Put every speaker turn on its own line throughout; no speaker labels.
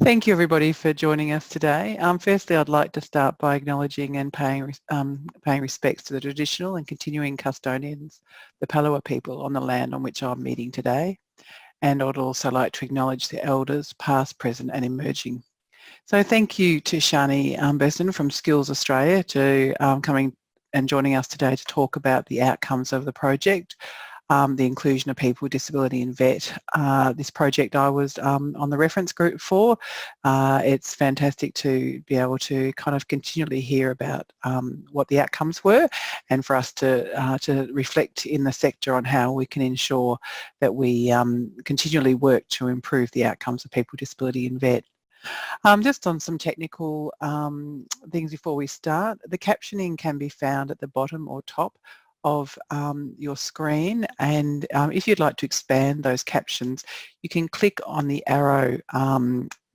Thank you everybody for joining us today. Firstly, I'd like to start by acknowledging and paying respects to the traditional and continuing custodians, the Palawa people on the land on which I'm meeting today. And I'd also like to acknowledge the elders, past, present and emerging. So thank you to Sharni Burstin from Skills Australia to coming and joining us today to talk about the outcomes of the project. The inclusion of people with disability in VET. This project I was on the reference group for. It's fantastic to be able to kind of continually hear about what the outcomes were, and for us to reflect in the sector on how we can ensure that we continually work to improve the outcomes of people with disability in VET. Just on some technical things before we start, the captioning can be found at the bottom or top of your screen, and if you'd like to expand those captions, you can click on the arrow.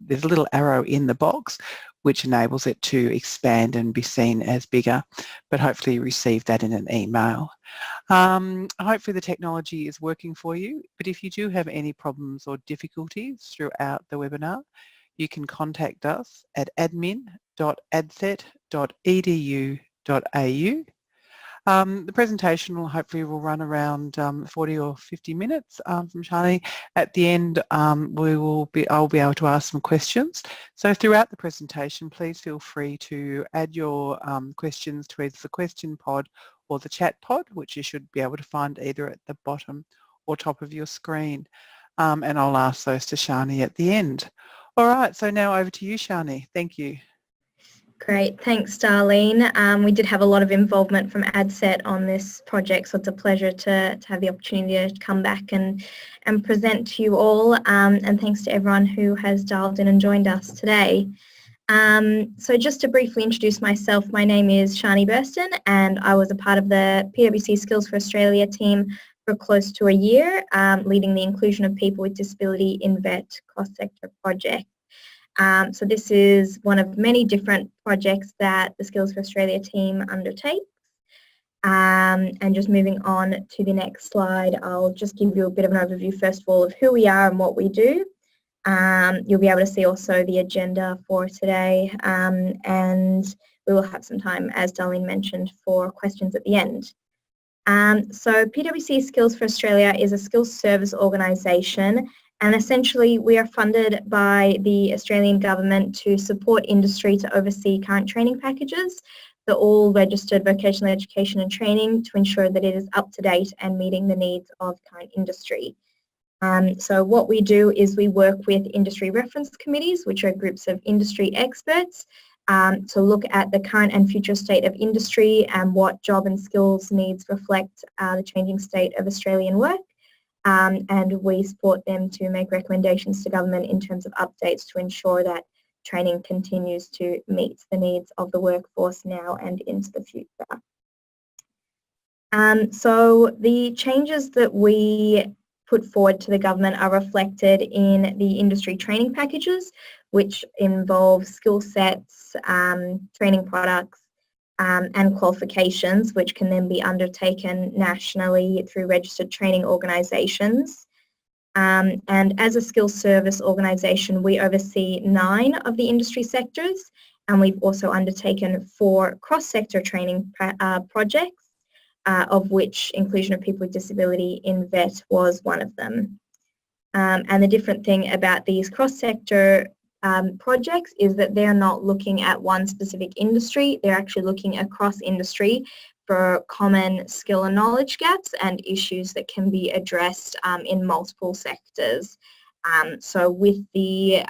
There's a little arrow in the box which enables it to expand and be seen as bigger, but hopefully you receive that in an email. Hopefully the technology is working for you, but if you do have any problems or difficulties throughout the webinar, you can contact us at admin.adcet.edu.au. The presentation will hopefully run around 40 or 50 minutes from Sharni. At the end, I'll be able to ask some questions. So throughout the presentation, please feel free to add your questions to either the question pod or the chat pod, which you should be able to find either at the bottom or top of your screen. And I'll ask those to Sharni at the end. All right, so now over to you, Sharni. Thank you.
Great, thanks Darlene. We did have a lot of involvement from ADCET on this project, so it's a pleasure to have the opportunity to come back and present to you all, and thanks to everyone who has dialed in and joined us today. So just to briefly introduce myself, my name is Sharni Burstin and I was a part of the PwC Skills for Australia team for close to a year, leading the inclusion of people with disability in VET cross-sector project. So this is one of many different projects that the Skills for Australia team undertakes. And just moving on to the next slide, I'll just give you a bit of an overview first of all of who we are and what we do. You'll be able to see also the agenda for today, and we will have some time, as Darlene mentioned, for questions at the end. So PwC Skills for Australia is a skills service organisation, and essentially we are funded by the Australian government to support industry to oversee current training packages for all registered vocational education and training to ensure that it is up to date and meeting the needs of current industry. So what we do is we work with industry reference committees, which are groups of industry experts, to look at the current and future state of industry and what job and skills needs reflect the changing state of Australian work. And we support them to make recommendations to government in terms of updates to ensure that training continues to meet the needs of the workforce now and into the future. So the changes that we put forward to the government are reflected in the industry training packages, which involve skill sets, training products, and qualifications, which can then be undertaken nationally through registered training organisations. And as a skills service organisation, we oversee 9 of the industry sectors, and we've also undertaken 4 cross-sector training projects, of which inclusion of people with disability in VET was one of them. And the different thing about these cross-sector projects is that they're not looking at one specific industry, they're actually looking across industry for common skill and knowledge gaps and issues that can be addressed in multiple sectors. So with the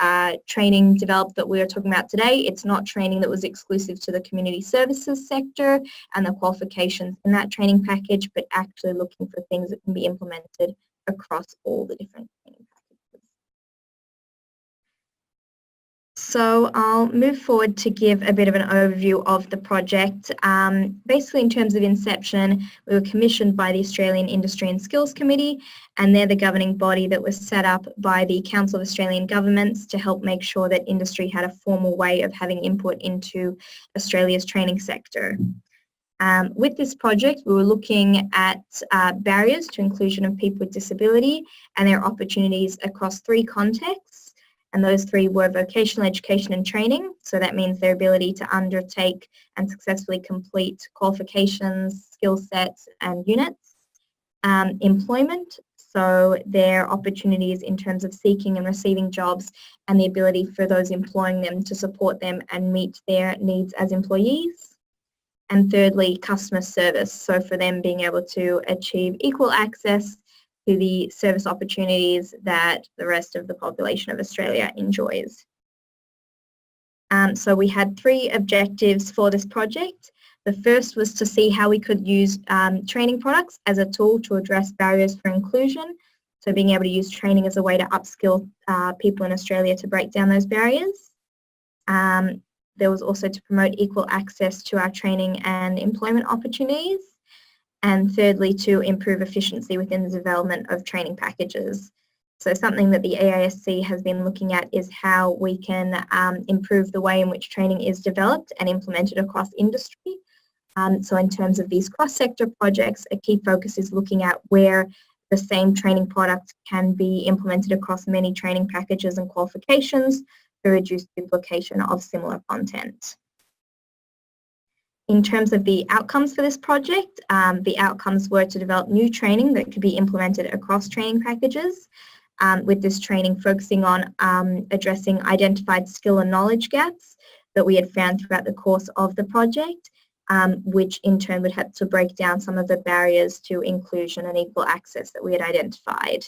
training developed that we are talking about today, it's not training that was exclusive to the community services sector and the qualifications in that training package, but actually looking for things that can be implemented across all the different training packages. So I'll move forward to give a bit of an overview of the project. Basically in terms of inception, we were commissioned by the Australian Industry and Skills Committee, and they're the governing body that was set up by the Council of Australian Governments to help make sure that industry had a formal way of having input into Australia's training sector. With this project, we were looking at barriers to inclusion of people with disability and their opportunities across 3 contexts. And those three were vocational education and training. So that means their ability to undertake and successfully complete qualifications, skill sets and units. Employment, so their opportunities in terms of seeking and receiving jobs and the ability for those employing them to support them and meet their needs as employees. And thirdly, customer service, so for them being able to achieve equal access to the service opportunities that the rest of the population of Australia enjoys. So we had three objectives for this project. The first was to see how we could use training products as a tool to address barriers for inclusion. So being able to use training as a way to upskill people in Australia to break down those barriers. There was also to promote equal access to our training and employment opportunities. And thirdly, to improve efficiency within the development of training packages. So something that the AISC has been looking at is how we can improve the way in which training is developed and implemented across industry. So in terms of these cross-sector projects, a key focus is looking at where the same training product can be implemented across many training packages and qualifications to reduce duplication of similar content. In terms of the outcomes for this project, the outcomes were to develop new training that could be implemented across training packages, with this training focusing on addressing identified skill and knowledge gaps that we had found throughout the course of the project, which in turn would have to break down some of the barriers to inclusion and equal access that we had identified.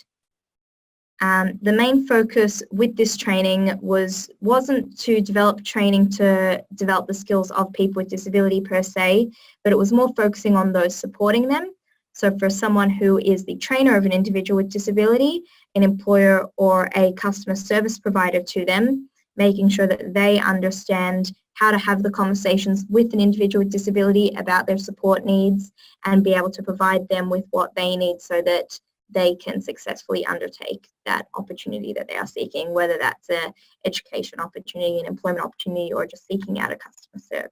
The main focus with this training wasn't to develop training to develop the skills of people with disability per se, but it was more focusing on those supporting them. So for someone who is the trainer of an individual with disability, an employer or a customer service provider to them, making sure that they understand how to have the conversations with an individual with disability about their support needs and be able to provide them with what they need so that they can successfully undertake that opportunity that they are seeking, whether that's an education opportunity, an employment opportunity, or just seeking out a customer service.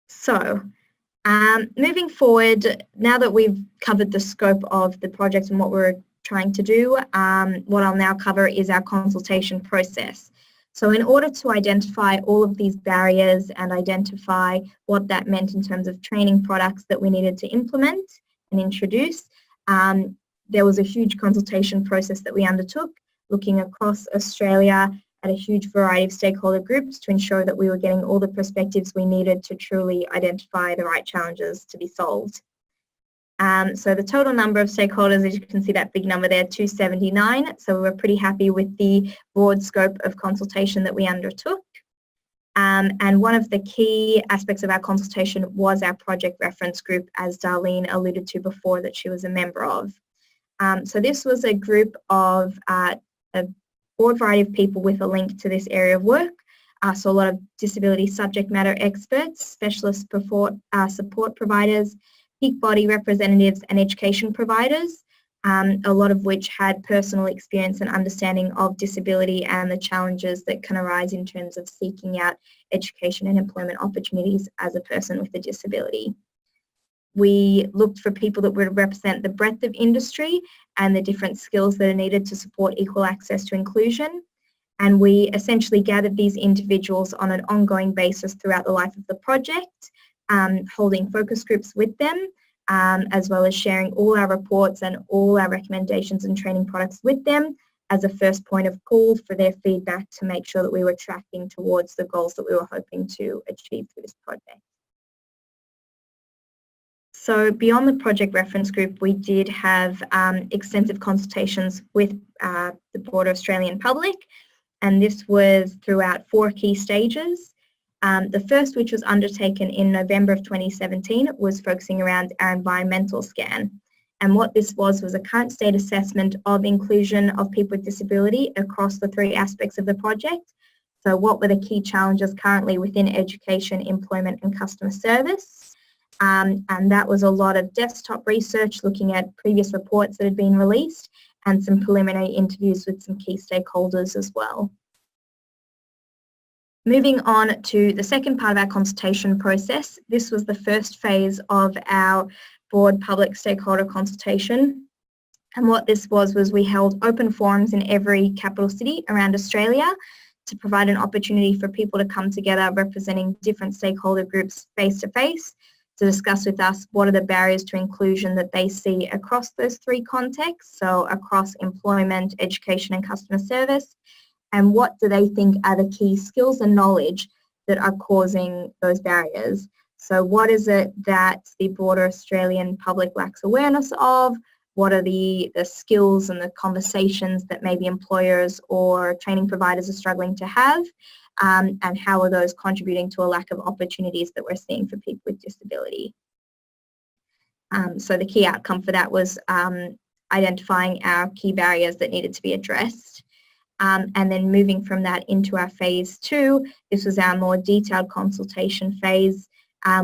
So, moving forward, now that we've covered the scope of the project and what we're trying to do, what I'll now cover is our consultation process. So in order to identify all of these barriers and identify what that meant in terms of training products that we needed to implement and introduce, there was a huge consultation process that we undertook, looking across Australia at a huge variety of stakeholder groups to ensure that we were getting all the perspectives we needed to truly identify the right challenges to be solved. So the total number of stakeholders, as you can see that big number there, 279. So we were pretty happy with the broad scope of consultation that we undertook. And one of the key aspects of our consultation was our project reference group, as Darlene alluded to before, that she was a member of. So this was a group of a broad variety of people with a link to this area of work. So a lot of disability subject matter experts, specialist support providers, peak body representatives and education providers, a lot of which had personal experience and understanding of disability and the challenges that can arise in terms of seeking out education and employment opportunities as a person with a disability. We looked for people that would represent the breadth of industry and the different skills that are needed to support equal access to inclusion. And we essentially gathered these individuals on an ongoing basis throughout the life of the project, holding focus groups with them, as well as sharing all our reports and all our recommendations and training products with them as a first point of call for their feedback to make sure that we were tracking towards the goals that we were hoping to achieve through this project. So beyond the project reference group, we did have extensive consultations with the broader Australian public, and this was throughout 4 key stages. The first, which was undertaken in November of 2017, was focusing around our environmental scan. And what this was a current state assessment of inclusion of people with disability across the 3 aspects of the project. So what were the key challenges currently within education, employment and customer service? And that was a lot of desktop research looking at previous reports that had been released and some preliminary interviews with some key stakeholders as well. Moving on to the second part of our consultation process, this was the first phase of our broad public stakeholder consultation. And what this was we held open forums in every capital city around Australia to provide an opportunity for people to come together representing different stakeholder groups face to face to discuss with us what are the barriers to inclusion that they see across those three contexts, so across employment, education and customer service, and what do they think are the key skills and knowledge that are causing those barriers. So what is it that the broader Australian public lacks awareness of? What are the skills and the conversations that maybe employers or training providers are struggling to have? And how are those contributing to a lack of opportunities that we're seeing for people with disability? So the key outcome for that was identifying our key barriers that needed to be addressed. And then moving from that into our phase 2, this was our more detailed consultation phase,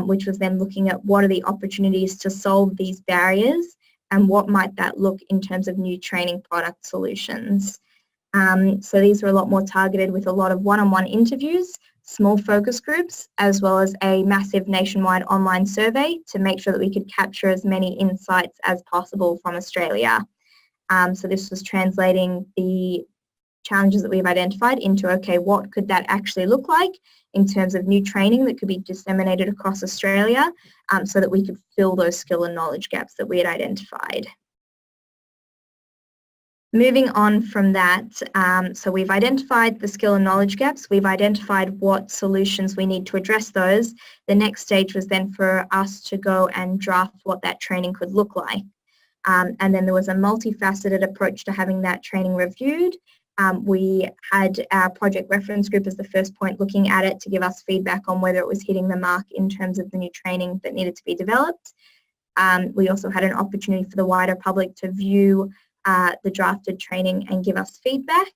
which was then looking at what are the opportunities to solve these barriers and what might that look in terms of new training product solutions. So these were a lot more targeted with a lot of one-on-one interviews, small focus groups, as well as a massive nationwide online survey to make sure that we could capture as many insights as possible from Australia. So this was translating the challenges that we've identified into, okay, what could that actually look like in terms of new training that could be disseminated across Australia, so that we could fill those skill and knowledge gaps that we had identified. Moving on from that, so we've identified the skill and knowledge gaps, we've identified what solutions we need to address those. The next stage was then for us to go and draft what that training could look like. And then there was a multifaceted approach to having that training reviewed. We had our project reference group as the first point looking at it to give us feedback on whether it was hitting the mark in terms of the new training that needed to be developed. We also had an opportunity for the wider public to view the drafted training and give us feedback.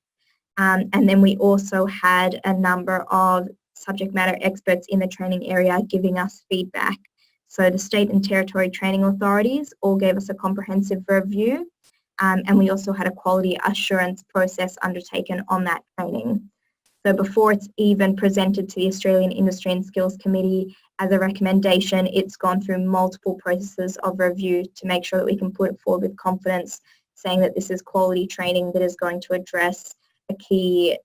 And then we also had a number of subject matter experts in the training area giving us feedback. So the state and territory training authorities all gave us a comprehensive review. And we also had a quality assurance process undertaken on that training. So before it's even presented to the Australian Industry and Skills Committee as a recommendation, it's gone through multiple processes of review to make sure that we can put it forward with confidence, saying that this is quality training that is going to address a key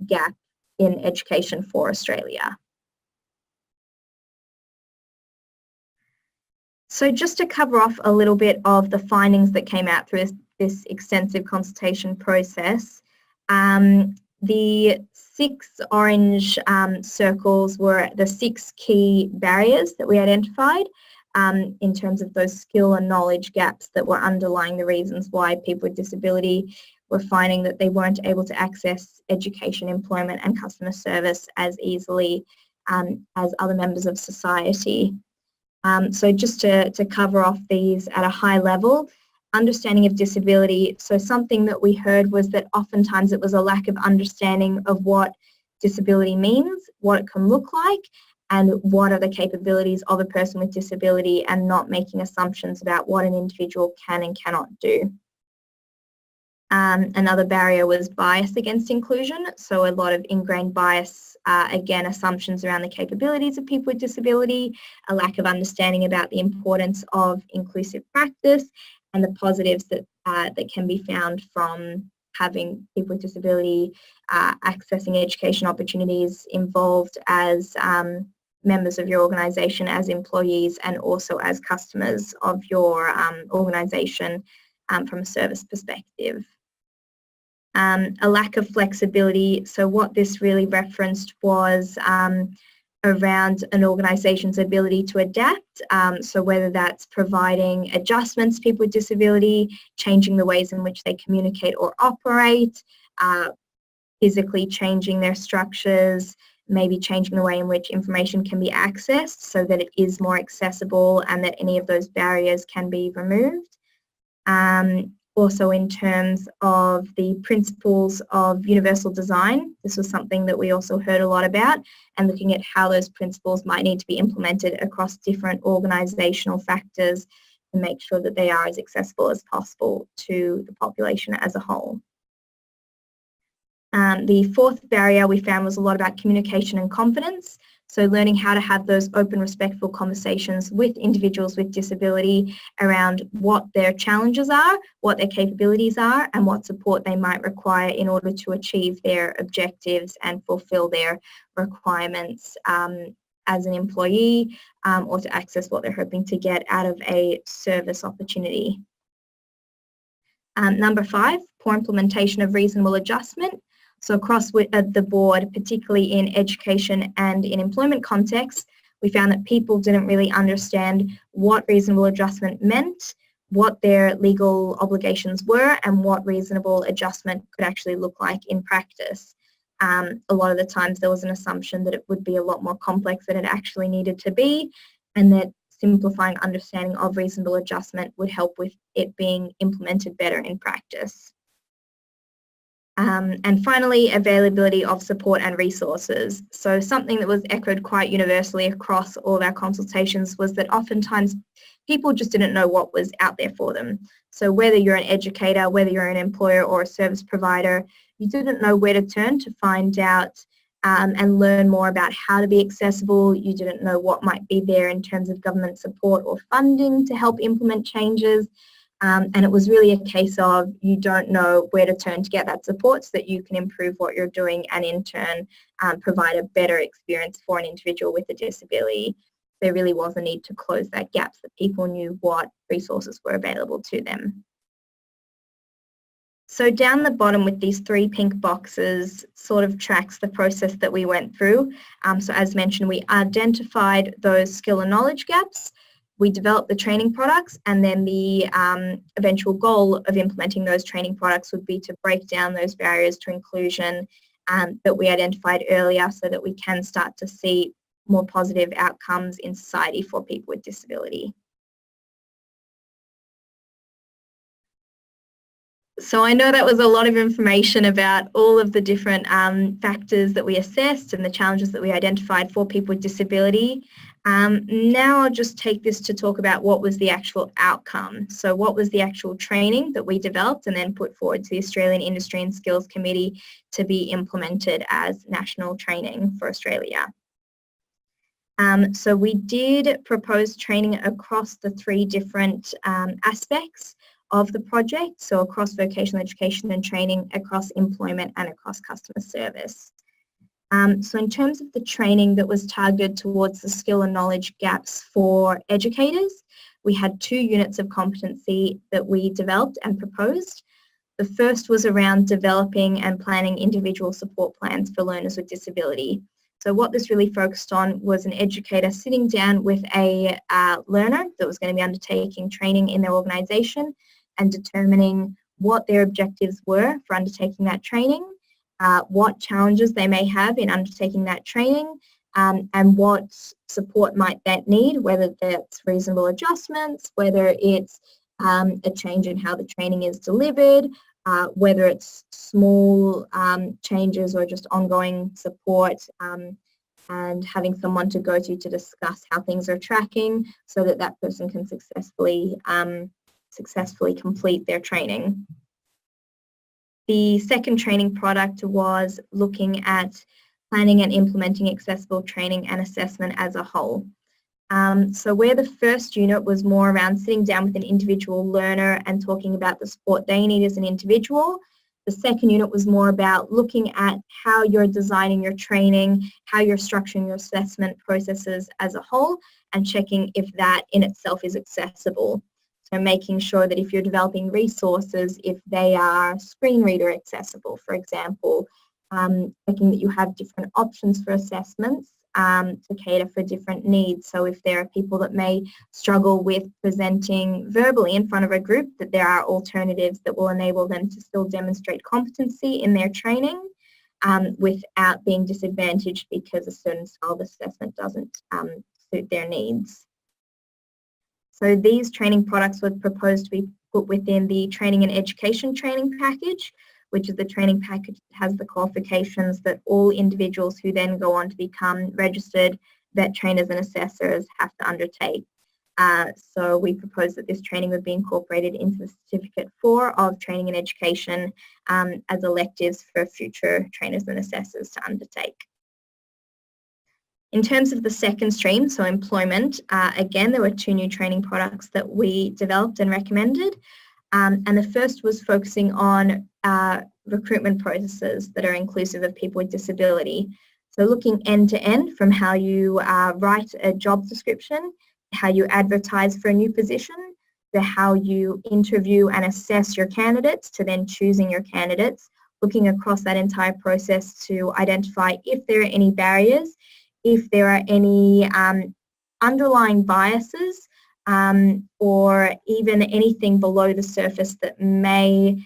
gap in education for Australia. So just to cover off a little bit of the findings that came out through this extensive consultation process, the 6 orange circles were the 6 key barriers that we identified in terms of those skill and knowledge gaps that were underlying the reasons why people with disability were finding that they weren't able to access education, employment and customer service as easily as other members of society. So just to cover off these at a high level, understanding of disability. So something that we heard was that oftentimes it was a lack of understanding of what disability means, what it can look like, and what are the capabilities of a person with disability, and not making assumptions about what an individual can and cannot do. Another barrier was bias against inclusion. So a lot of ingrained bias, again, assumptions around the capabilities of people with disability, a lack of understanding about the importance of inclusive practice and the positives that, that can be found from having people with disability accessing education opportunities, involved as members of your organisation, as employees, and also as customers of your organisation from a service perspective. A lack of flexibility. So what this really referenced was around an organisation's ability to adapt. So whether that's providing adjustments to people with disability, changing the ways in which they communicate or operate, physically changing their structures, maybe changing the way in which information can be accessed so that it is more accessible and that any of those barriers can be removed. Also in terms of the principles of universal design, this was something that we also heard a lot about, and looking at how those principles might need to be implemented across different organisational factors to make sure that they are as accessible as possible to the population as a whole. The fourth barrier we found was a lot about communication and confidence. So learning how to have those open, respectful conversations with individuals with disability around what their challenges are, what their capabilities are, and what support they might require in order to achieve their objectives and fulfill their requirements as an employee, or to access what they're hoping to get out of a service opportunity. Number 5, poor implementation of reasonable adjustment. So across the board, particularly in education and in employment contexts, we found that people didn't really understand what reasonable adjustment meant, what their legal obligations were, and what reasonable adjustment could actually look like in practice. A lot of the times there was an assumption that it would be a lot more complex than it actually needed to be, and that simplifying understanding of reasonable adjustment would help with it being implemented better in practice. And finally, availability of support and resources. So something that was echoed quite universally across all of our consultations was that oftentimes people just didn't know what was out there for them. So whether you're an educator, whether you're an employer or a service provider, you didn't know where to turn to find out and learn more about how to be accessible. You didn't know what might be there in terms of government support or funding to help implement changes. And it was really a case of you don't know where to turn to get that support so that you can improve what you're doing and in turn provide a better experience for an individual with a disability. There really was a need to close that gap so that people knew what resources were available to them. So down the bottom with these 3 pink boxes sort of tracks the process that we went through. So as mentioned, we identified those skill and knowledge gaps. We developed the training products, and then the eventual goal of implementing those training products would be to break down those barriers to inclusion that we identified earlier so that we can start to see more positive outcomes in society for people with disability. So I know that was a lot of information about all of the different factors that we assessed and the challenges that we identified for people with disability. Now I'll just take this to talk about what was the actual outcome. So what was the actual training that we developed and then put forward to the Australian Industry and Skills Committee to be implemented as national training for Australia. So we did propose training across the 3 different aspects of the project, so across vocational education and training, across employment and across customer service. So in terms of the training that was targeted towards the skill and knowledge gaps for educators, we had 2 units of competency that we developed and proposed. The first was around developing and planning individual support plans for learners with disability. So what this really focused on was an educator sitting down with a learner that was going to be undertaking training in their organisation and determining what their objectives were for undertaking that training, what challenges they may have in undertaking that training, and what support might that need, whether that's reasonable adjustments, whether it's a change in how the training is delivered, whether it's small changes or just ongoing support, and having someone to go to discuss how things are tracking so that that person can successfully complete their training. The second training product was looking at planning and implementing accessible training and assessment as a whole. So where the first unit was more around sitting down with an individual learner and talking about the support they need as an individual, the second unit was more about looking at how you're designing your training, how you're structuring your assessment processes as a whole, and checking if that in itself is accessible. So making sure that if you're developing resources, if they are screen reader accessible, for example, checking that you have different options for assessments to cater for different needs. So if there are people that may struggle with presenting verbally in front of a group, that there are alternatives that will enable them to still demonstrate competency in their training without being disadvantaged because a certain style of assessment doesn't suit their needs. So these training products were proposed to be put within the training and education training package, which is the training package that has the qualifications that all individuals who then go on to become registered vet trainers and assessors have to undertake. So we propose that this training would be incorporated into the Certificate 4 of Training and Education as electives for future trainers and assessors to undertake. In terms of the second stream, so employment, again, there were 2 new training products that we developed and recommended. And the first was focusing on recruitment processes that are inclusive of people with disability. So looking end to end from how you write a job description, how you advertise for a new position, to how you interview and assess your candidates, to then choosing your candidates, looking across that entire process to identify if there are any barriers, if there are any underlying biases, or even anything below the surface that may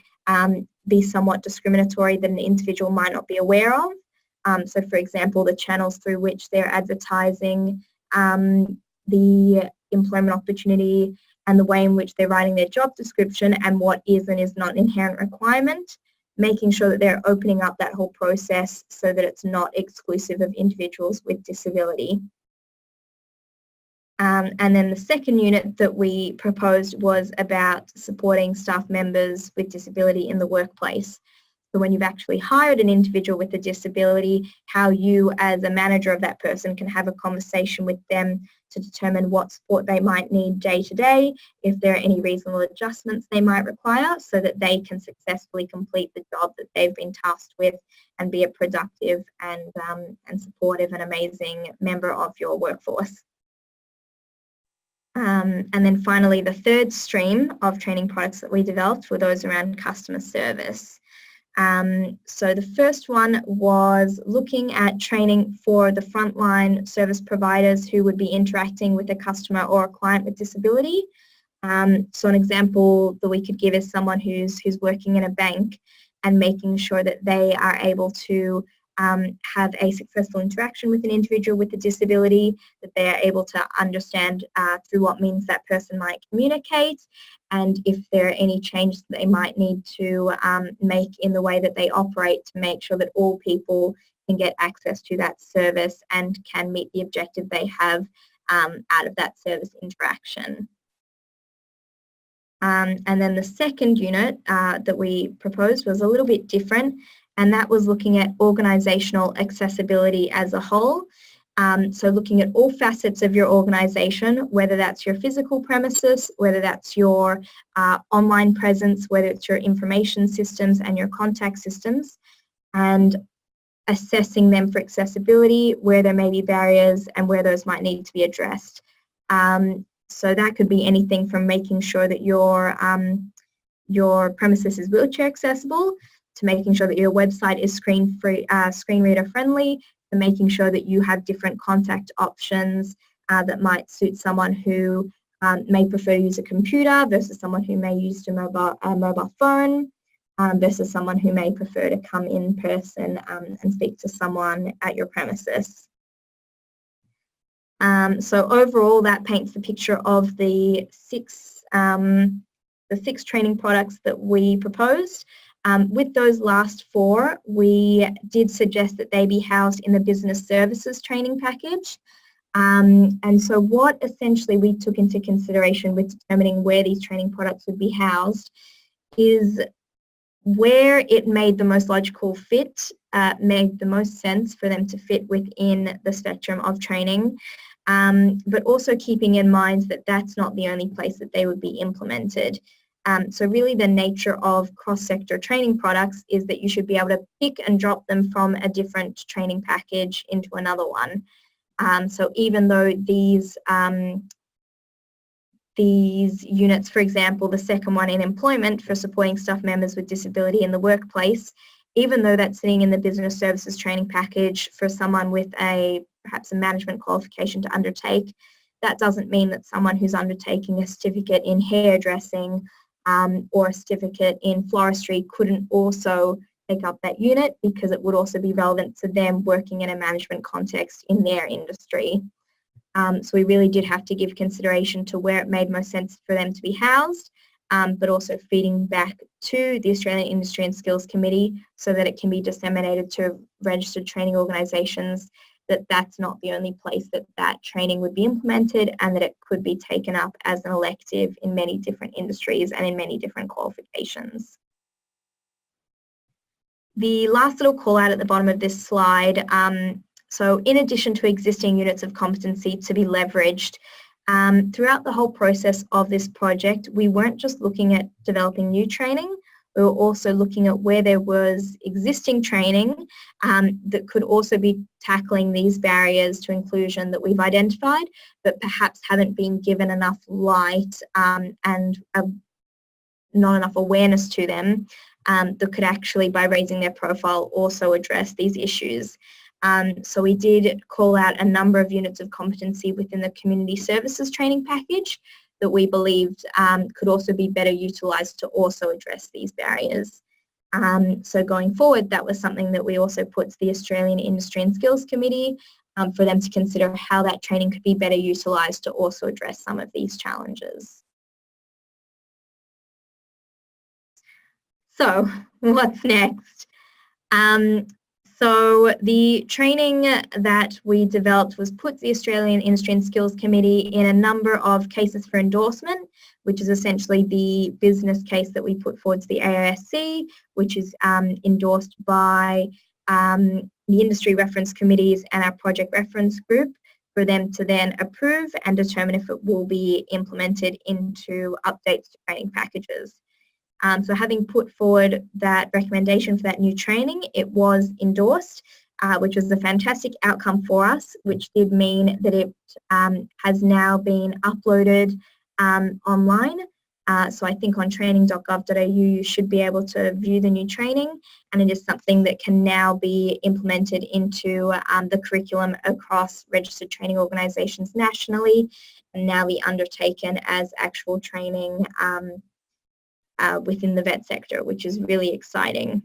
be somewhat discriminatory that an individual might not be aware of. So for example, the channels through which they're advertising the employment opportunity and the way in which they're writing their job description and what is and is not an inherent requirement, making sure that they're opening up that whole process so that it's not exclusive of individuals with disability. And then the second unit that we proposed was about supporting staff members with disability in the workplace. So when you've actually hired an individual with a disability, how you as a manager of that person can have a conversation with them to determine what support they might need day to day, if there are any reasonable adjustments they might require so that they can successfully complete the job that they've been tasked with and be a productive and supportive and amazing member of your workforce. And then finally, the third stream of training products that we developed were those around customer service. So the first one was looking at training for the frontline service providers who would be interacting with a customer or a client with disability. So an example that we could give is someone who's working in a bank and making sure that they are able to have a successful interaction with an individual with a disability, that they are able to understand through what means that person might communicate, and if there are any changes that they might need to make in the way that they operate to make sure that all people can get access to that service and can meet the objective they have out of that service interaction. And then the second unit that we proposed was a little bit different, and that was looking at organisational accessibility as a whole. So looking at all facets of your organisation, whether that's your physical premises, whether that's your online presence, whether it's your information systems and your contact systems, and assessing them for accessibility, where there may be barriers and where those might need to be addressed. So that could be anything from making sure that your premises is wheelchair accessible, to making sure that your website is screen reader friendly, to making sure that you have different contact options that might suit someone who may prefer to use a computer versus someone who may use a mobile phone, versus someone who may prefer to come in person and speak to someone at your premises. So overall, that paints the picture of the six training products that we proposed. With those last 4, we did suggest that they be housed in the business services training package. And so what essentially we took into consideration with determining where these training products would be housed is where it made the most logical fit, made the most sense for them to fit within the spectrum of training, but also keeping in mind that that's not the only place that they would be implemented. So really the nature of cross-sector training products is that you should be able to pick and drop them from a different training package into another one. So even though these units, for example, the second one in employment for supporting staff members with disability in the workplace, even though that's sitting in the business services training package for someone with perhaps a management qualification to undertake, that doesn't mean that someone who's undertaking a certificate in hairdressing or a certificate in floristry couldn't also take up that unit, because it would also be relevant to them working in a management context in their industry. So we really did have to give consideration to where it made most sense for them to be housed, but also feeding back to the Australian Industry and Skills Committee so that it can be disseminated to registered training organisations that that's not the only place that that training would be implemented, and that it could be taken up as an elective in many different industries and in many different qualifications. The last little call out at the bottom of this slide, So in addition to existing units of competency to be leveraged, throughout the whole process of this project, we weren't just looking at developing new training, we were also looking at where there was existing training that could also be tackling these barriers to inclusion that we've identified, but perhaps haven't been given enough light and not enough awareness to them that could actually, by raising their profile, also address these issues. So we did call out a number of units of competency within the community services training package that we believed could also be better utilised to also address these barriers. So going forward, that was something that we also put to the Australian Industry and Skills Committee for them to consider how that training could be better utilised to also address some of these challenges. So what's next? So the training that we developed was put to the Australian Industry and Skills Committee in a number of cases for endorsement, which is essentially the business case that we put forward to the AISC, which is endorsed by the industry reference committees and our project reference group for them to then approve and determine if it will be implemented into updates to training packages. So having put forward that recommendation for that new training, it was endorsed, which was a fantastic outcome for us, which did mean that it has now been uploaded online. So I think on training.gov.au you should be able to view the new training, and it is something that can now be implemented into the curriculum across registered training organisations nationally and now be undertaken as actual training within the vet sector, which is really exciting.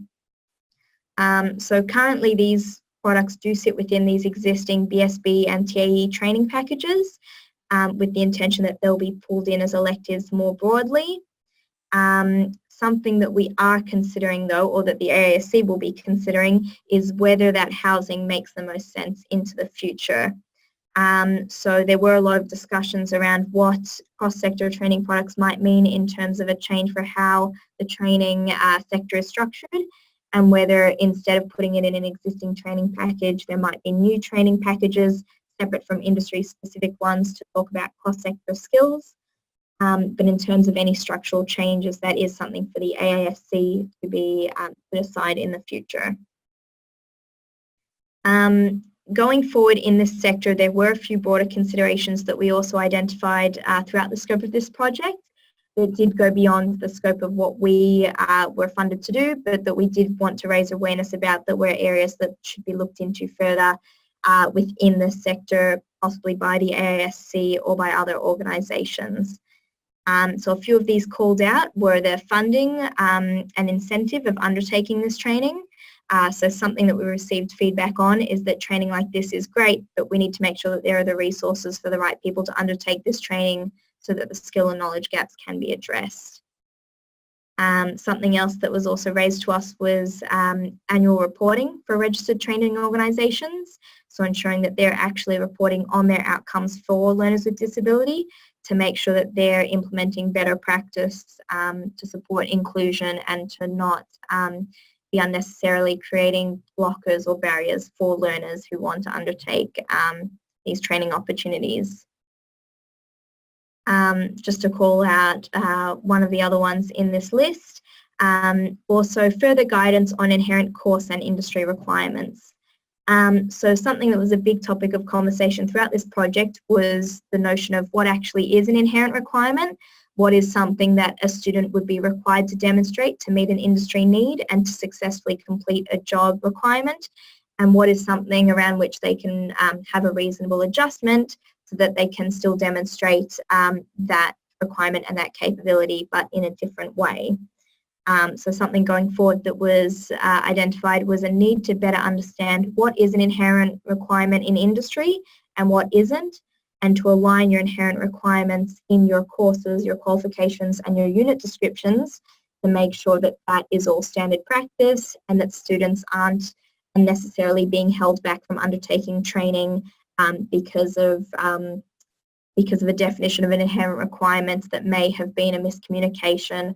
So currently these products do sit within these existing BSB and TAE training packages with the intention that they'll be pulled in as electives more broadly. Something that we are considering though, or that the AASC will be considering, is whether that housing makes the most sense into the future. So there were a lot of discussions around what cross-sector training products might mean in terms of a change for how the training sector is structured, and whether instead of putting it in an existing training package, there might be new training packages separate from industry-specific ones to talk about cross-sector skills. But in terms of any structural changes, that is something for the AASC to be put aside in the future. Going forward in this sector, there were a few broader considerations that we also identified throughout the scope of this project that did go beyond the scope of what we were funded to do, but that we did want to raise awareness about, that were areas that should be looked into further within the sector, possibly by the AASC or by other organisations. So a few of these called out were the funding and incentive of undertaking this training. So something that we received feedback on is that training like this is great, but we need to make sure that there are the resources for the right people to undertake this training so that the skill and knowledge gaps can be addressed. Something else that was also raised to us was annual reporting for registered training organisations. So ensuring that they're actually reporting on their outcomes for learners with disability to make sure that they're implementing better practice to support inclusion and to not be unnecessarily creating blockers or barriers for learners who want to undertake these training opportunities. Just to call out one of the other ones in this list, also further guidance on inherent course and industry requirements. So something that was a big topic of conversation throughout this project was the notion of what actually is an inherent requirement, what is something that a student would be required to demonstrate to meet an industry need and to successfully complete a job requirement, and what is something around which they can have a reasonable adjustment so that they can still demonstrate that requirement and that capability, but in a different way. So something going forward that was identified was a need to better understand what is an inherent requirement in industry and what isn't, and to align your inherent requirements in your courses, your qualifications and your unit descriptions to make sure that that is all standard practice and that students aren't unnecessarily being held back from undertaking training because of a definition of an inherent requirement that may have been a miscommunication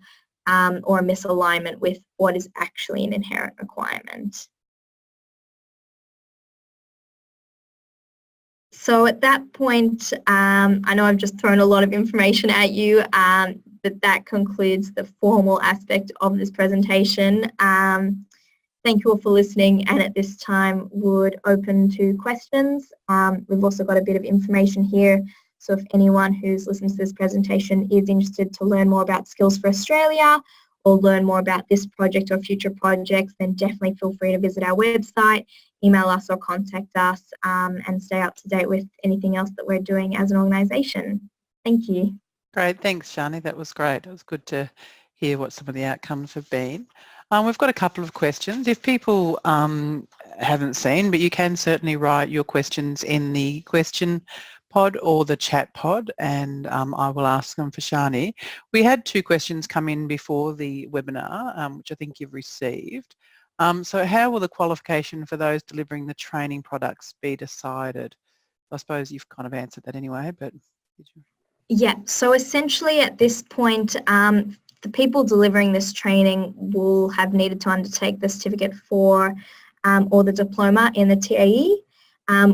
or a misalignment with what is actually an inherent requirement. So at that point, I know I've just thrown a lot of information at you, but that concludes the formal aspect of this presentation. Thank you all for listening, and at this time would open to questions. We've also got a bit of information here, so if anyone who's listened to this presentation is interested to learn more about Skills for Australia or learn more about this project or future projects, then definitely feel free to visit our website, email us or contact us, and stay up to date with anything else that we're doing as an organisation. Thank you.
Great, thanks Sharni, that was great. It was good to hear what some of the outcomes have been. We've got a couple of questions. If people haven't seen, but you can certainly write your questions in the question pod or the chat pod, and I will ask them for Sharni. We had 2 questions come in before the webinar, which I think you've received. So how will the qualification for those delivering the training products be decided? I suppose you've kind of answered that anyway, but did you?
Yeah, so essentially at this point, the people delivering this training will have needed to undertake the certificate for or the diploma in the TAE.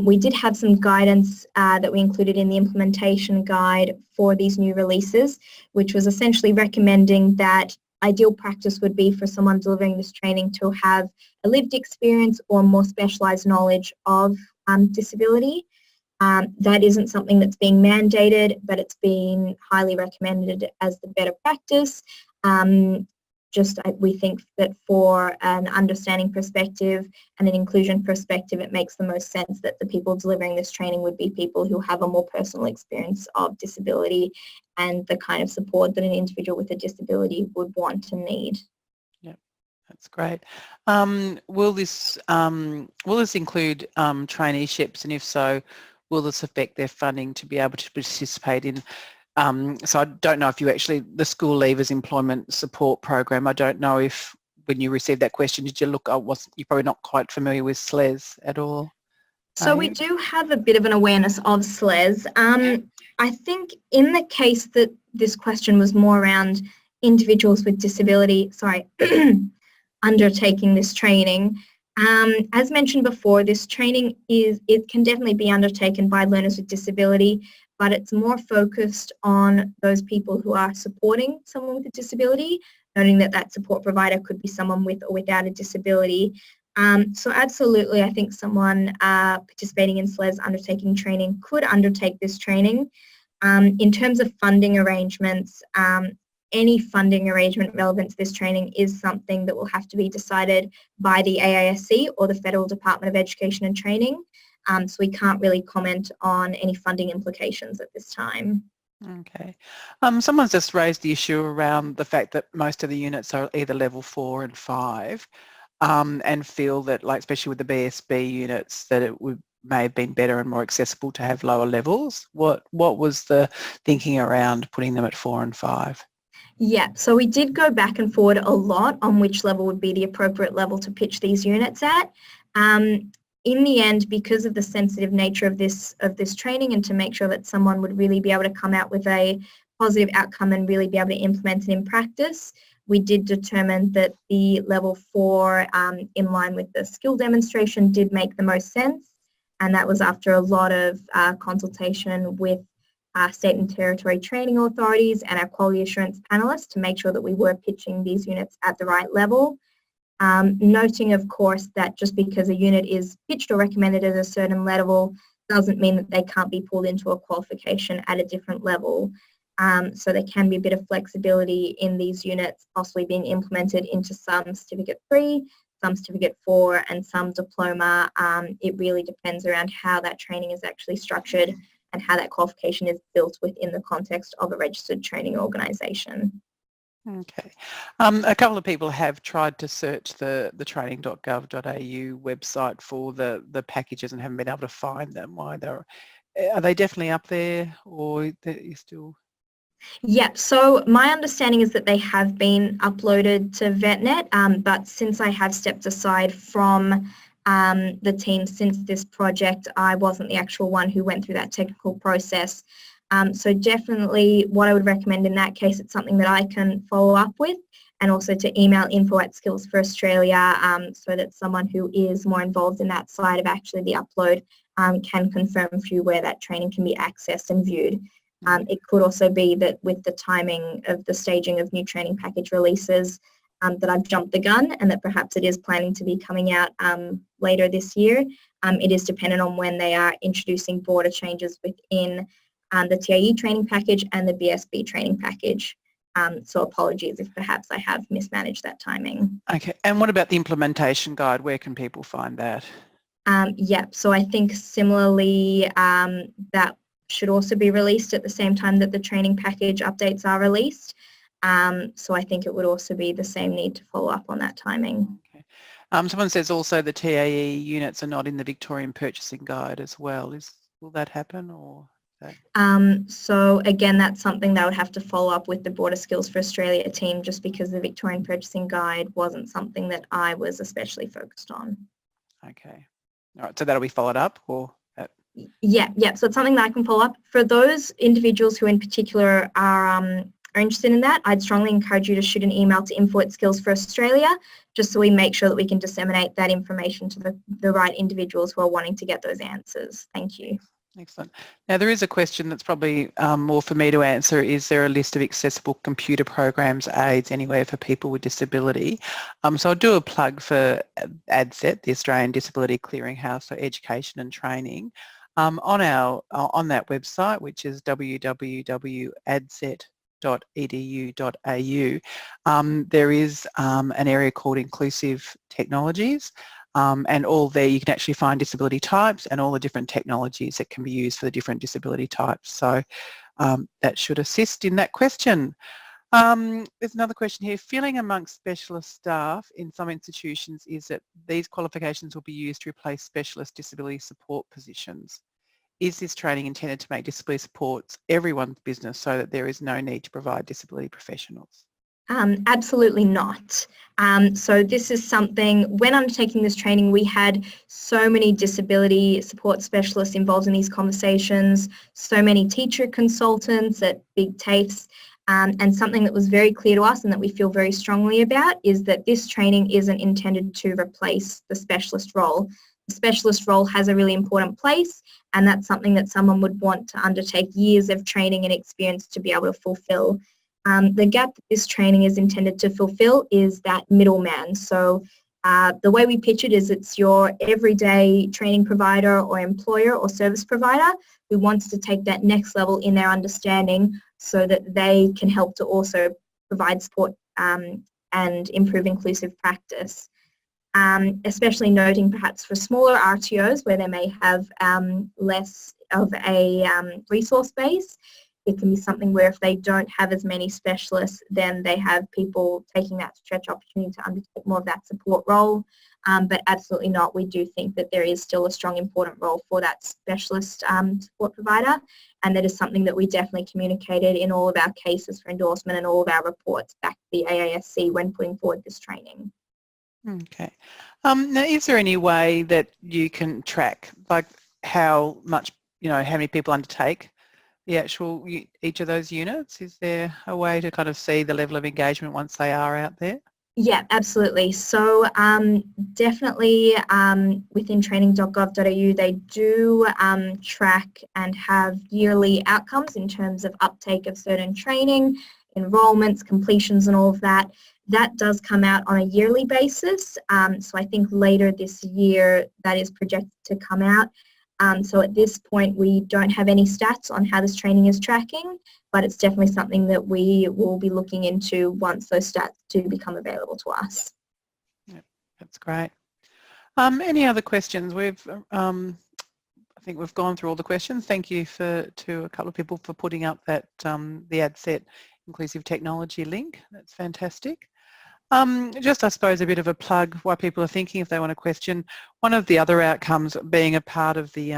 We did have some guidance that we included in the implementation guide for these new releases, which was essentially recommending that ideal practice would be for someone delivering this training to have a lived experience or more specialised knowledge of disability. That isn't something that's being mandated, but it's been highly recommended as the better practice. We think that for an understanding perspective and an inclusion perspective, it makes the most sense that the people delivering this training would be people who have a more personal experience of disability and the kind of support that an individual with a disability would want and need.
Yeah, that's great. Will this include traineeships, and if so, will this affect their funding to be able to participate in? So I don't know if the School Leavers Employment Support Program, I don't know if when you received that question, did you look, you're probably not quite familiar with SLES at all.
So we do have a bit of an awareness of SLES. I think in the case that this question was more around individuals with disability, undertaking this training, as mentioned before, this training can definitely be undertaken by learners with disability, but it's more focused on those people who are supporting someone with a disability, noting that that support provider could be someone with or without a disability. So absolutely, I think someone participating in SLES undertaking training could undertake this training. In terms of funding arrangements, any funding arrangement relevant to this training is something that will have to be decided by the AISC or the Federal Department of Education and Training. So we can't really comment on any funding implications at this time.
Okay. Someone's just raised the issue around the fact that most of the units are either level 4 and 5, and feel that, like, especially with the BSB units, that it may have been better and more accessible to have lower levels. What was the thinking around putting them at 4 and 5?
Yeah, so we did go back and forward a lot on which level would be the appropriate level to pitch these units at. In the end, because of the sensitive nature of this training, and to make sure that someone would really be able to come out with a positive outcome and really be able to implement it in practice, we did determine that the level 4, in line with the skill demonstration, did make the most sense, and that was after a lot of consultation with state and territory training authorities and our quality assurance panelists to make sure that we were pitching these units at the right level. Noting, of course, that just because a unit is pitched or recommended at a certain level doesn't mean that they can't be pulled into a qualification at a different level. So there can be a bit of flexibility in these units possibly being implemented into some Certificate 3, some Certificate 4 and some Diploma. It really depends around how that training is actually structured and how that qualification is built within the context of a registered training organisation.
Okay. A couple of people have tried to search the training.gov.au website for the packages and haven't been able to find them. Are they definitely up there, or are you still?
Yeah, so my understanding is that they have been uploaded to VetNet, but since I have stepped aside from the team since this project, I wasn't the actual one who went through that technical process. So definitely what I would recommend in that case, it's something that I can follow up with and also to email info@Skills for Australia so that someone who is more involved in that side of actually the upload can confirm for you where that training can be accessed and viewed. It could also be that with the timing of the staging of new training package releases that I've jumped the gun, and that perhaps it is planning to be coming out later this year. It is dependent on when they are introducing broader changes within the TAE training package and the BSB training package. So apologies if perhaps I have mismanaged that timing.
Okay, and what about the implementation guide? Where can people find that?
Yep, so I think similarly that should also be released at the same time that the training package updates are released. So I think it would also be the same need to follow up on that timing.
Okay. Someone says also the TAE units are not in the Victorian Purchasing Guide as well. Will that happen or?
So again, that's something that I would have to follow up with the broader Skills for Australia team, just because the Victorian Purchasing Guide wasn't something that I was especially focused on.
Okay. All right, so that'll be followed up or?
Yeah, so it's something that I can follow up. For those individuals who in particular are interested in that, I'd strongly encourage you to shoot an email to info@Skills for Australia, just so we make sure that we can disseminate that information to the right individuals who are wanting to get those answers. Thank you.
Excellent. Now there is a question that's probably more for me to answer. Is there a list of accessible computer programs, aids, anywhere for people with disability? So I'll do a plug for ADCET, the Australian Disability Clearinghouse for Education and Training. On that website, which is www.adcet.edu.au, there is an area called Inclusive Technologies. And all there you can actually find disability types and all the different technologies that can be used for the different disability types. So that should assist in that question. There's another question here. Feeling amongst specialist staff in some institutions is that these qualifications will be used to replace specialist disability support positions. Is this training intended to make disability supports everyone's business so that there is no need to provide disability professionals?
Absolutely not. So this is something, when undertaking this training, we had so many disability support specialists involved in these conversations, so many teacher consultants at big TAFEs, and something that was very clear to us and that we feel very strongly about is that this training isn't intended to replace the specialist role. The specialist role has a really important place, and that's something that someone would want to undertake years of training and experience to be able to fulfill. The gap that this training is intended to fulfill is that middleman. So the way we pitch it is it's your everyday training provider or employer or service provider who wants to take that next level in their understanding so that they can help to also provide support and improve inclusive practice. Especially noting perhaps for smaller RTOs where they may have less of a resource base. It can be something where if they don't have as many specialists, then they have people taking that stretch opportunity to undertake more of that support role. But absolutely not. We do think that there is still a strong, important role for that specialist support provider, and that is something that we definitely communicated in all of our cases for endorsement and all of our reports back to the AASC when putting forward this training.
Okay. Now, is there any way that you can track, like how much, how many people undertake the actual, each of those units? Is there a way to kind of see the level of engagement once they are out there?
Yeah, absolutely. So definitely within training.gov.au they do track and have yearly outcomes in terms of uptake of certain training, enrolments, completions and all of that. That does come out on a yearly basis. So I think later this year that is projected to come out. So at this point we don't have any stats on how this training is tracking, but it's definitely something that we will be looking into once those stats do become available to us.
Yep, that's great. Any other questions? I think we've gone through all the questions. Thank you to a couple of people for putting up that the ADCET Inclusive Technology link. That's fantastic. Just I suppose a bit of a plug while people are thinking if they want a question. One of the other outcomes being a part of the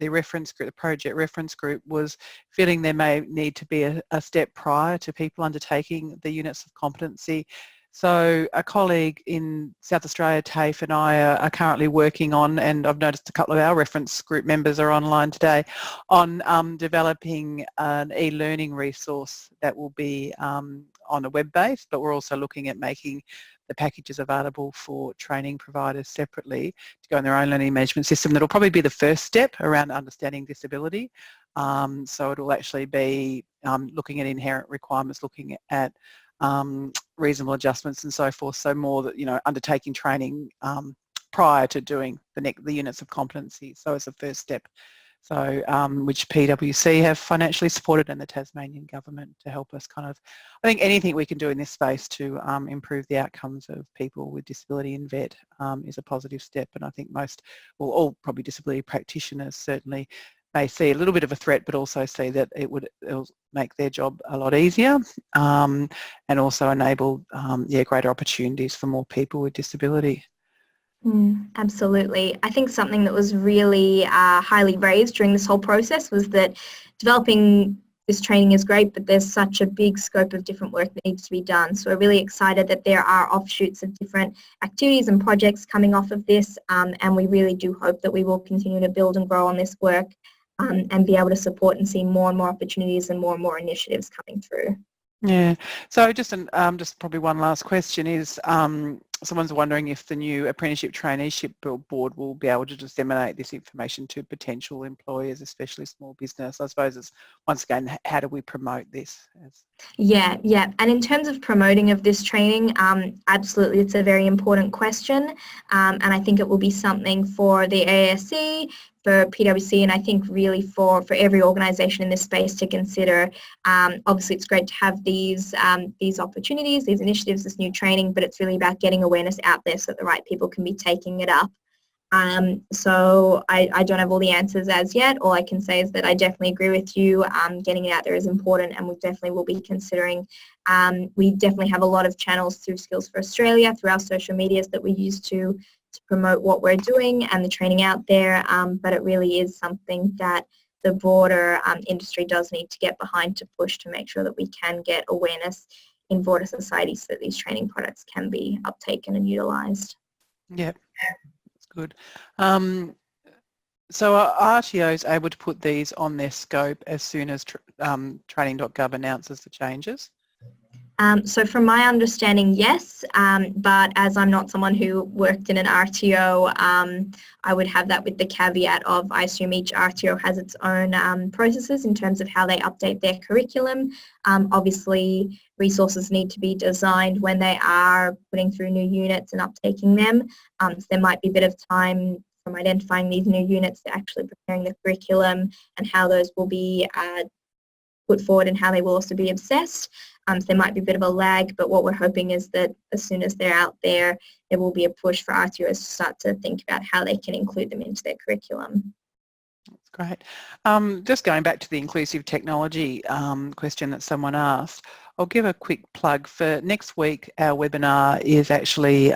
reference group, the project reference group, was feeling there may need to be a step prior to people undertaking the units of competency. So a colleague in South Australia, TAFE, and I are currently working on, and I've noticed a couple of our reference group members are online today, on developing an e-learning resource that will be on a web base, but we're also looking at making the packages available for training providers separately to go in their own learning management system. That'll probably be the first step around understanding disability. So it'll actually be looking at inherent requirements, looking at reasonable adjustments and so forth. So more that, you know, undertaking training prior to doing the units of competency. So as a first step. So which PwC have financially supported and the Tasmanian government to help us kind of, I think anything we can do in this space to improve the outcomes of people with disability in VET is a positive step. And I think most, well, all probably disability practitioners certainly may see a little bit of a threat, but also see that it'll make their job a lot easier and also enable greater opportunities for more people with disability.
Absolutely. I think something that was really highly raised during this whole process was that developing this training is great, but there's such a big scope of different work that needs to be done. So we're really excited that there are offshoots of different activities and projects coming off of this, and we really do hope that we will continue to build and grow on this work and be able to support and see more and more opportunities and more initiatives coming through.
Yeah. So just probably one last question is, someone's wondering if the new apprenticeship traineeship board will be able to disseminate this information to potential employers, especially small business. I suppose it's, once again, how do we promote this?
Yeah. And in terms of promoting of this training, absolutely, it's a very important question. And I think it will be something for the ASC, for PwC, and I think really for every organisation in this space to consider. Obviously, it's great to have these opportunities, these initiatives, this new training, but it's really about getting awareness out there so that the right people can be taking it up. So I don't have all the answers as yet. All I can say is that I definitely agree with you. Getting it out there is important, and we definitely will be considering. We definitely have a lot of channels through Skills for Australia, through our social medias that we use to promote what we're doing and the training out there, but it really is something that the broader industry does need to get behind to push to make sure that we can get awareness in broader society so that these training products can be uptaken and utilised.
Yeah, that's good. So are RTOs able to put these on their scope as soon as training.gov announces the changes?
So from my understanding, yes, but as I'm not someone who worked in an RTO, I would have that with the caveat of I assume each RTO has its own processes in terms of how they update their curriculum. Obviously, resources need to be designed when they are putting through new units and uptaking them. So there might be a bit of time from identifying these new units to actually preparing the curriculum and how those will be put forward and how they will also be assessed. So there might be a bit of a lag, but what we're hoping is that as soon as they're out there, there will be a push for RTOs to start to think about how they can include them into their curriculum.
That's great. Just going back to the inclusive technology question that someone asked, I'll give a quick plug for next week. Our webinar is actually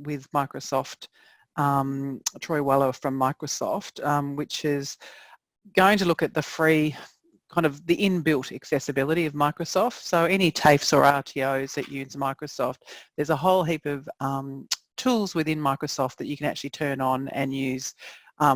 with Microsoft, Troy Weller from Microsoft, which is going to look at the free kind of the inbuilt accessibility of Microsoft. So any TAFEs or RTOs that use Microsoft, there's a whole heap of tools within Microsoft that you can actually turn on and use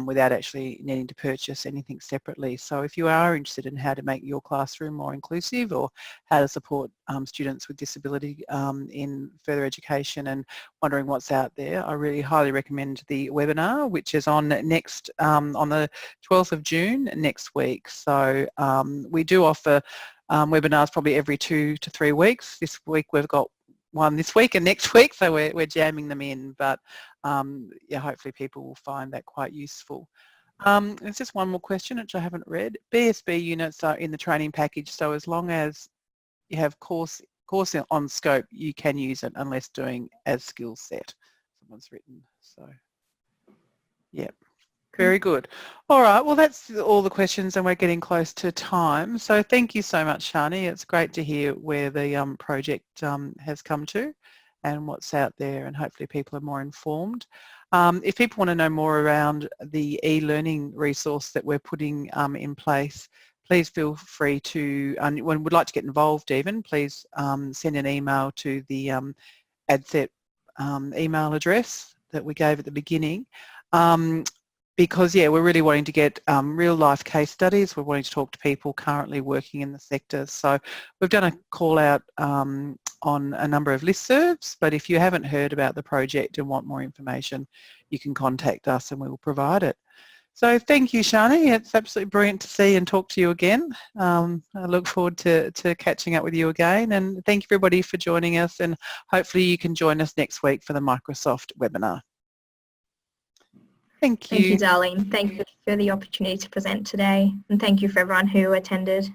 without actually needing to purchase anything separately. So if you are interested in how to make your classroom more inclusive or how to support students with disability in further education and wondering what's out there, I really highly recommend the webinar, which is on next on the 12th of June next week. So we do offer webinars probably every 2 to 3 weeks. This week we've got one this week and next week, so we're jamming them in, but yeah, hopefully people will find that quite useful. There's just one more question which I haven't read. BSB units are in the training package, so as long as you have course on scope, you can use it unless doing as skill set. Someone's written, so yeah. Very good. All right, well that's all the questions and we're getting close to time. So thank you so much, Sharni. It's great to hear where the project has come to and what's out there, and hopefully people are more informed. If people want to know more around the e-learning resource that we're putting in place, please feel free to, when would like to get involved even, please send an email to the ADCET email address that we gave at the beginning. because we're really wanting to get real life case studies. We're wanting to talk to people currently working in the sector. So we've done a call out on a number of listservs, but if you haven't heard about the project and want more information, you can contact us and we will provide it. So thank you, Sharni. It's absolutely brilliant to see and talk to you again. I look forward to catching up with you again, and thank you everybody for joining us, and hopefully you can join us next week for the Microsoft webinar. Thank you.
Thank you, Darlene. Thank you for the opportunity to present today, and thank you for everyone who attended.